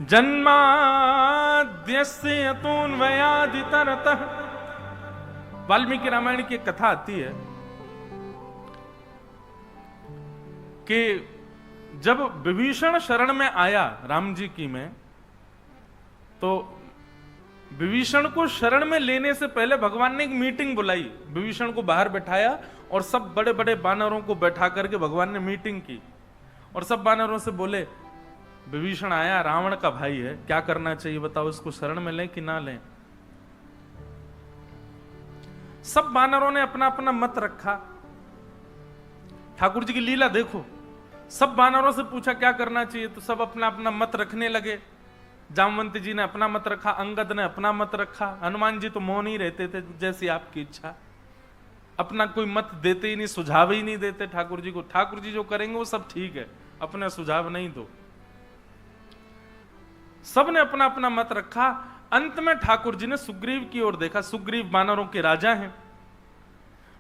जन्माद्यस्य यतोऽन्वयादितरतः। वाल्मीकि रामायण की एक कथा आती है कि जब विभीषण शरण में आया राम जी की में, तो विभीषण को शरण में लेने से पहले भगवान ने एक मीटिंग बुलाई। विभीषण को बाहर बैठाया और सब बड़े बड़े बानरों को बैठा करके भगवान ने मीटिंग की और सब बानरों से बोले, विभीषण आया, रावण का भाई है, क्या करना चाहिए बताओ, इसको शरण में लें कि ना लें। सब बानरों ने अपना अपना मत रखा। ठाकुर जी की लीला देखो, सब बानरों से पूछा क्या करना चाहिए, तो सब अपना अपना मत रखने लगे। जामवंत जी ने अपना मत रखा, अंगद ने अपना मत रखा, हनुमान जी तो मौन ही रहते थे, जैसी आपकी इच्छा, अपना कोई मत देते ही नहीं, सुझाव ही नहीं देते ठाकुर जी को। ठाकुर जी जो करेंगे वो सब ठीक है, अपना सुझाव नहीं दो। सब ने अपना अपना मत रखा। अंत में ठाकुर जी ने सुग्रीव की ओर देखा। सुग्रीव बानरों के राजा हैं।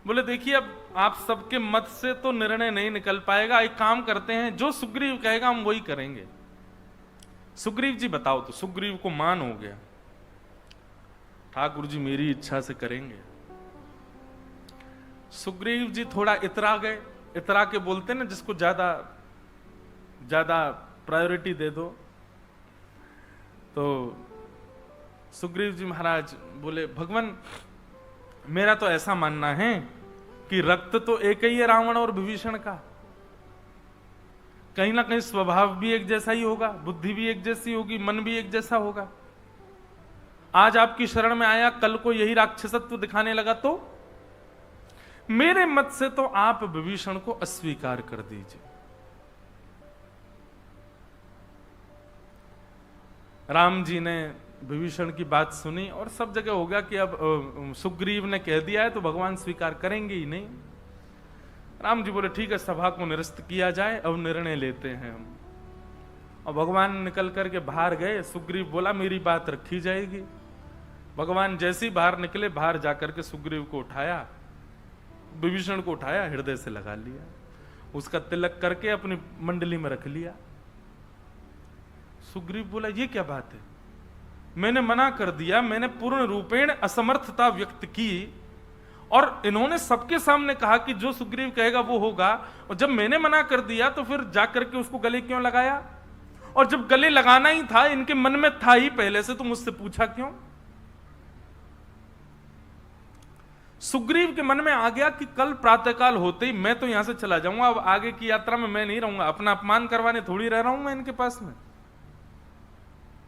बोले देखिए, अब आप सबके मत से तो निर्णय नहीं निकल पाएगा, एक काम करते हैं, जो सुग्रीव कहेगा हम वही करेंगे। सुग्रीव जी बताओ। तो सुग्रीव को मान हो गया, ठाकुर जी मेरी इच्छा से करेंगे। सुग्रीव जी थोड़ा इतरा गए। इतरा के बोलते ना, जिसको ज्यादा ज्यादा प्रायोरिटी दे दो। तो सुग्रीव जी महाराज बोले, भगवान मेरा तो ऐसा मानना है कि रक्त तो एक ही है रावण और विभीषण का, कहीं ना कहीं स्वभाव भी एक जैसा ही होगा, बुद्धि भी एक जैसी होगी, मन भी एक जैसा होगा। आज आपकी शरण में आया, कल को यही राक्षसत्व दिखाने लगा, तो मेरे मत से तो आप विभीषण को अस्वीकार कर दीजिए। राम जी ने विभीषण की बात सुनी और सब जगह हो गया कि अब सुग्रीव ने कह दिया है तो भगवान स्वीकार करेंगे ही नहीं। राम जी बोले ठीक है, सभा को निरस्त किया जाए, अब निर्णय लेते हैं हम। और भगवान निकल करके बाहर गए। सुग्रीव बोला मेरी बात रखी जाएगी। भगवान जैसे ही बाहर निकले, बाहर जाकर के सुग्रीव को उठाया, विभीषण को उठाया, हृदय से लगा लिया, उसका तिलक करके अपनी मंडली में रख लिया। सुग्रीव बोला ये क्या बात है, मैंने मना कर दिया, मैंने पूर्ण रूपेण असमर्थता व्यक्त की और इन्होंने सबके सामने कहा कि जो सुग्रीव कहेगा वो होगा, और जब मैंने मना कर दिया तो फिर जाकर के उसको गले क्यों लगाया? और जब गले लगाना ही था, इनके मन में था ही पहले से, तो मुझसे पूछा क्यों? सुग्रीव के मन में आ गया कि कल प्रातःकाल होते ही मैं तो यहां से चला जाऊंगा, अब आगे की यात्रा में मैं नहीं रहूंगा, अपना अपमान करवाने थोड़ी रह रहा हूं मैं इनके पास में,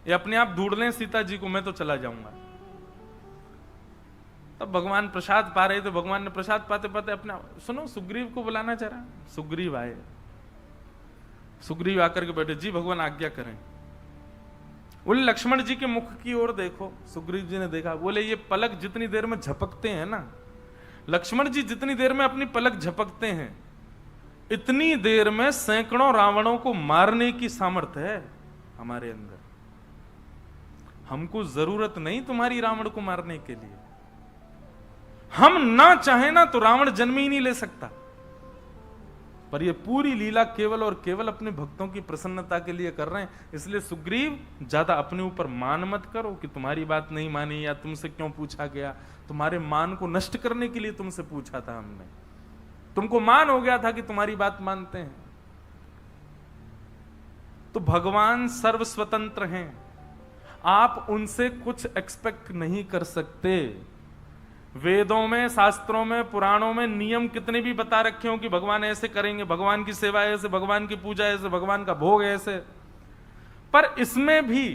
ये अपने आप ढूंढ लें सीता जी को, मैं तो चला जाऊंगा। तब भगवान प्रसाद पा रहे थे। भगवान ने प्रसाद पाते पाते अपना, सुनो सुग्रीव को बुलाना चाह रहा। सुग्रीव आए। सुग्रीव आकर के बैठे, जी भगवान आज्ञा करें। बोले लक्ष्मण जी के मुख की ओर देखो। सुग्रीव जी ने देखा। बोले ये पलक जितनी देर में झपकते हैं ना, लक्ष्मण जी जितनी देर में अपनी पलक झपकते हैं, इतनी देर में सैकड़ों रावणों को मारने की सामर्थ्य है हमारे अंदर। हमको जरूरत नहीं तुम्हारी रावण को मारने के लिए। हम ना चाहे ना तो रावण जन्म ही नहीं ले सकता। पर ये पूरी लीला केवल और केवल अपने भक्तों की प्रसन्नता के लिए कर रहे हैं। इसलिए सुग्रीव ज्यादा अपने ऊपर मान मत करो कि तुम्हारी बात नहीं मानी या तुमसे क्यों पूछा गया। तुम्हारे मान को नष्ट करने के लिए तुमसे पूछा था हमने। तुमको मान हो गया था कि तुम्हारी बात मानते हैं। तो भगवान सर्व स्वतंत्र हैं, आप उनसे कुछ एक्सपेक्ट नहीं कर सकते। वेदों में, शास्त्रों में, पुराणों में नियम कितने भी बता रखे हो कि भगवान ऐसे करेंगे, भगवान की सेवा ऐसे, भगवान की पूजा ऐसे, भगवान का भोग ऐसे, पर इसमें भी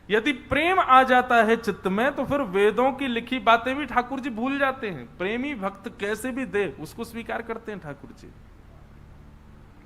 यदि प्रेम आ जाता है चित्त में तो फिर वेदों की लिखी बातें भी ठाकुर जी भूल जाते हैं। प्रेमी भक्त कैसे भी दे उसको स्वीकार करते हैं ठाकुर जी।